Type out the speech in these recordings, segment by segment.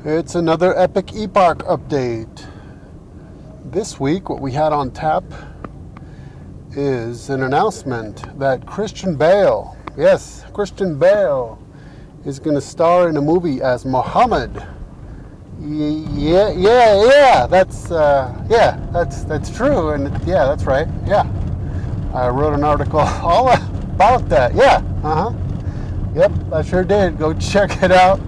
It's another Epic Epoch update. This week, what we had on tap is an announcement that Christian Bale, yes, Christian Bale, is going to star in a movie as Muhammad. That's true, and yeah, that's right. Yeah, I wrote an article all about that. Yeah, yep, I sure did. Go check it out.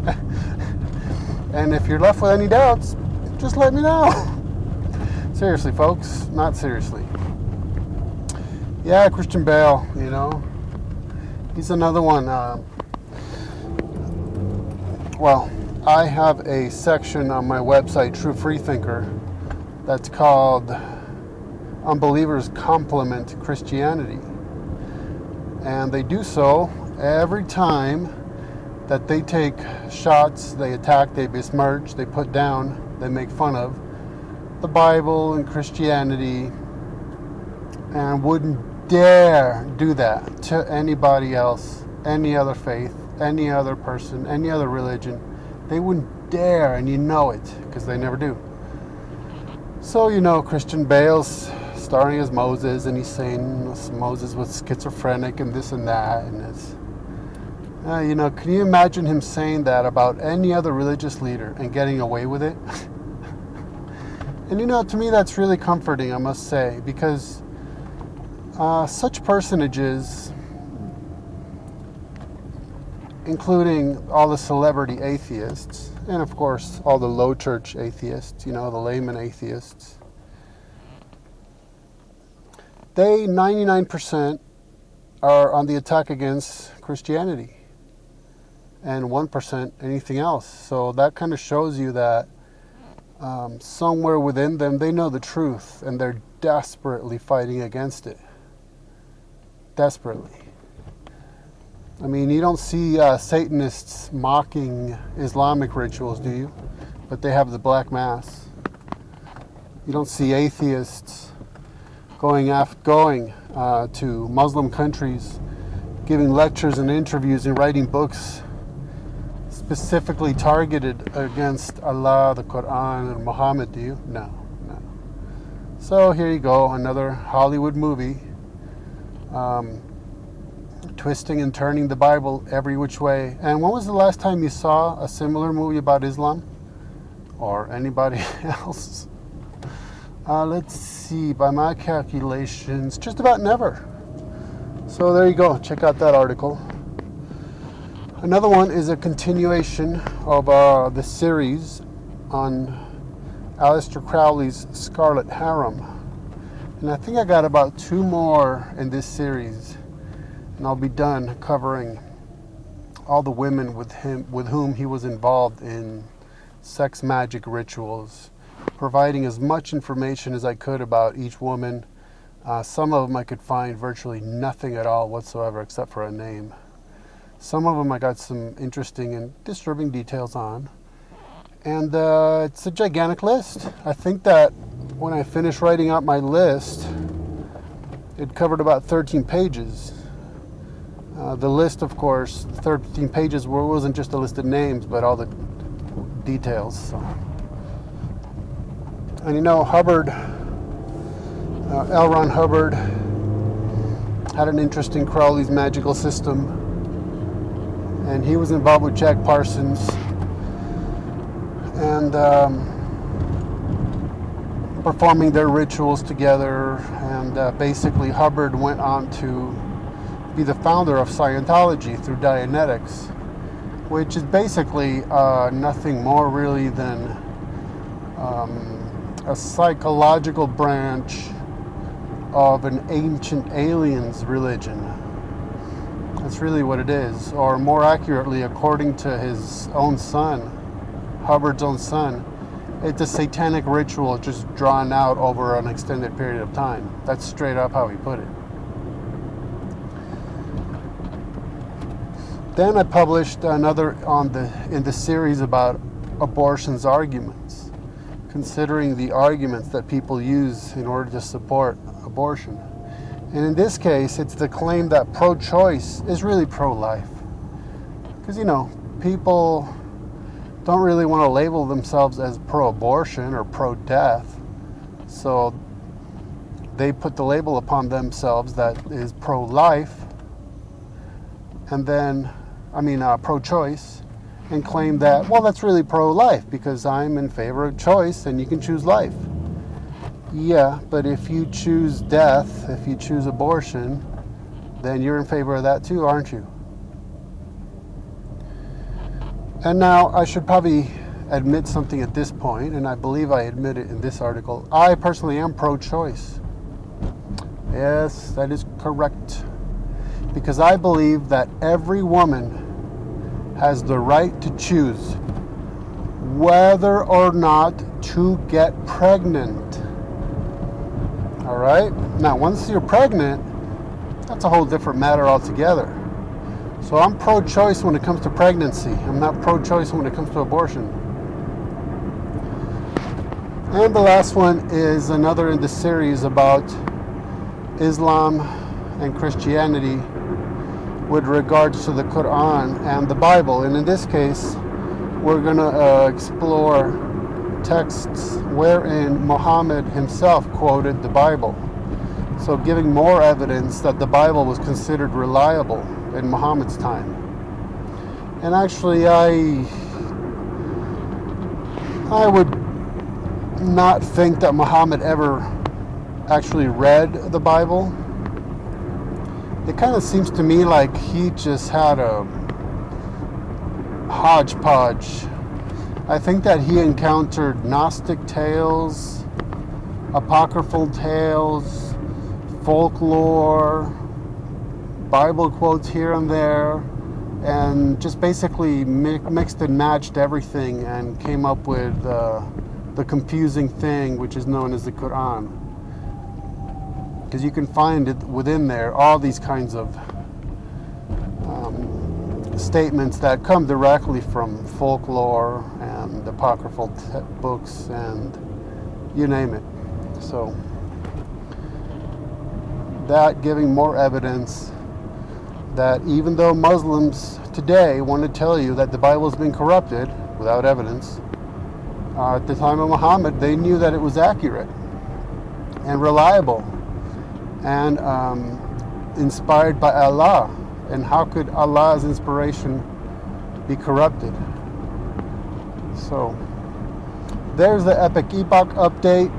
And if you're left with any doubts, just let me know. Seriously, folks, not seriously. Yeah, Christian Bale, you know, he's another one. Well, I have a section on my website, True Freethinker, that's called Unbelievers Compliment Christianity. And they do so every time that they take shots, they attack, they besmirch, they put down, they make fun of the Bible and Christianity, and wouldn't dare do that to anybody else, any other faith, any other person, any other religion. They wouldn't dare, and you know it, because they never do. So, you know, Christian Bale's starring as Moses, and he's saying Moses was schizophrenic and this and that, and it's you know, can you imagine him saying that about any other religious leader and getting away with it? And you know, to me that's really comforting, I must say, because such personages, including all the celebrity atheists, and of course all the low church atheists, you know, the layman atheists, they 99% are on the attack against Christianity, and 1% anything else. So that kind of shows you that somewhere within them, they know the truth, and they're desperately fighting against it. Desperately. I mean, you don't see Satanists mocking Islamic rituals, do you? But they have the Black Mass. You don't see atheists going to Muslim countries, giving lectures and interviews and writing books specifically targeted against Allah, the Quran, and Muhammad, do you? No. So here you go, another Hollywood movie, twisting and turning the Bible every which way. And when was the last time you saw a similar movie about Islam or anybody else? Let's see, by my calculations, just about never. So there you go, check out that article. Another one is a continuation of the series on Aleister Crowley's Scarlet Harem. And I think I got about 2 more in this series, and I'll be done covering all the women with whom he was involved in sex magic rituals, providing as much information as I could about each woman. Some of them I could find virtually nothing at all whatsoever except for a name. Some of them I got some interesting and disturbing details on. And it's a gigantic list. I think that when I finished writing out my list, it covered about 13 pages. The list, of course, 13 pages wasn't just a list of names, but all the details. So. And you know, L. Ron Hubbard had an interest in Crowley's magical system. And he was involved with Jack Parsons, and performing their rituals together. And basically Hubbard went on to be the founder of Scientology through Dianetics, which is basically nothing more really than a psychological branch of an ancient aliens religion. That's really what it is. Or more accurately, according to his own son, Hubbard's own son, it's a satanic ritual just drawn out over an extended period of time. That's straight up how he put it. Then I published another in the series about abortion's arguments, considering the arguments that people use in order to support abortion. And in this case, it's the claim that pro-choice is really pro-life. Because, you know, people don't really want to label themselves as pro-abortion or pro-death. So they put the label upon themselves that is pro-life, and then, pro-choice, and claim that, well, that's really pro-life because I'm in favor of choice and you can choose life. Yeah, but if you choose death, if you choose abortion, then you're in favor of that too, aren't you? And now I should probably admit something at this point, and I believe I admit it in this article. I personally am pro-choice. Yes, that is correct. Because I believe that every woman has the right to choose whether or not to get pregnant. All right? Now, once you're pregnant, that's a whole different matter altogether. So I'm pro-choice when it comes to pregnancy. I'm not pro-choice when it comes to abortion. And the last one is another in the series about Islam and Christianity with regards to the Quran and the Bible. And in this case, we're going to explore texts wherein Muhammad himself quoted the Bible. So giving more evidence that the Bible was considered reliable in Muhammad's time. And actually, I would not think that Muhammad ever actually read the Bible. It kind of seems to me like he just had a hodgepodge. I think that he encountered Gnostic tales, apocryphal tales, folklore, Bible quotes here and there, and just basically mixed and matched everything and came up with the confusing thing which is known as the Quran. Because you can find it within there, all these kinds of statements that come directly from folklore and apocryphal books and you name it. So that giving more evidence that even though Muslims today want to tell you that the Bible has been corrupted without evidence, at the time of Muhammad they knew that it was accurate and reliable and inspired by Allah. And how could Allah's inspiration be corrupted? So there's the EPOCH update.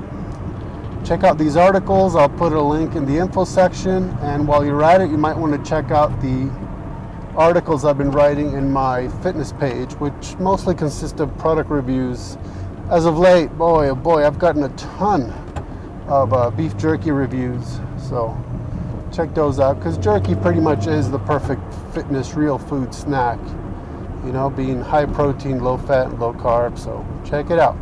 Check out these articles. I'll put a link in the info section, and while you're at it, you might want to check out the articles I've been writing in my fitness page, which mostly consist of product reviews. As of late, boy oh boy, I've gotten a ton of beef jerky reviews, so check those out, because jerky pretty much is the perfect fitness real food snack, you know, being high protein, low fat, and low carb. So check it out.